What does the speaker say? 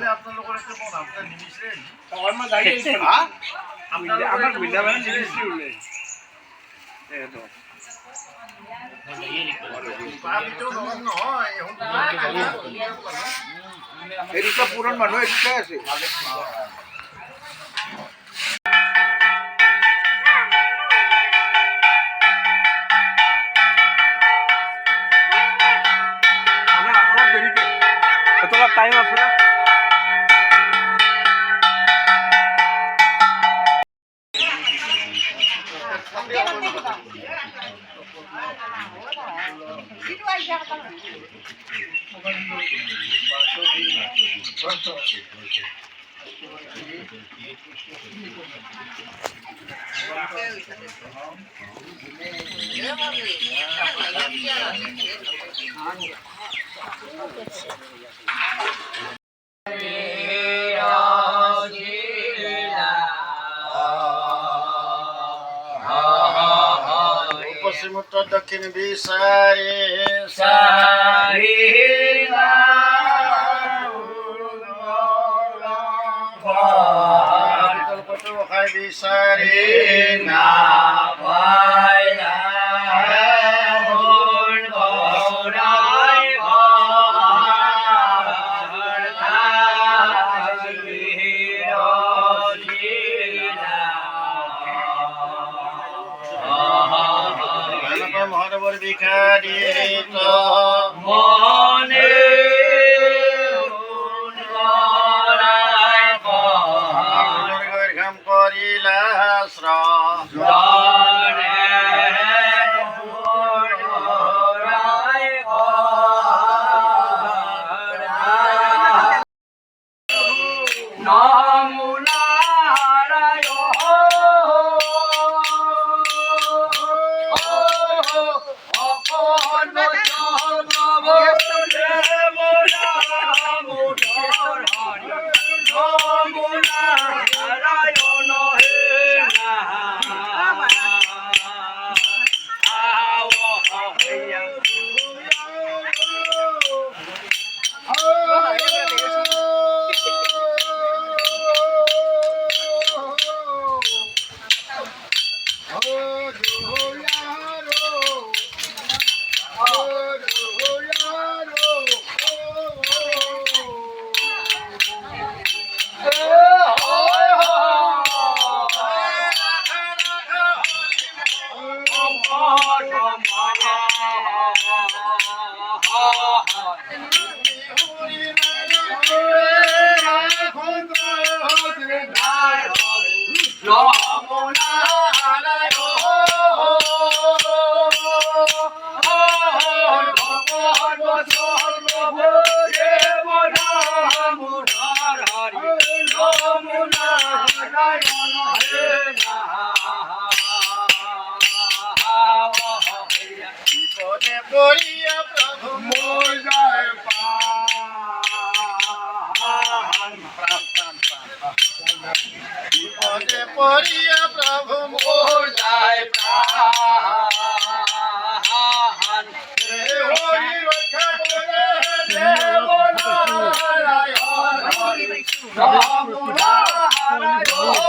আপোনালোকৰ এটা মন আপোনাৰ নিবিচাৰে আমাৰ যাই আমাৰ মিলা মানে নিবিচাৰি ওলাই এইটো এৰিকা পুৰণ মানুহ এৰিকা আছে টাইম আছে না পশ্চিম উত্তর দক্ষিণ বিচারে সারি বিচারে না মহানবর ভিখারিত মনে ঘাম করিলা করিয়া প্রভু মোর যায় বিপদে পড়িয়া প্রভু মোর যায় প্রাণ হরি রক্ষা করে দেব নারায়ণ রাম নারায়ণ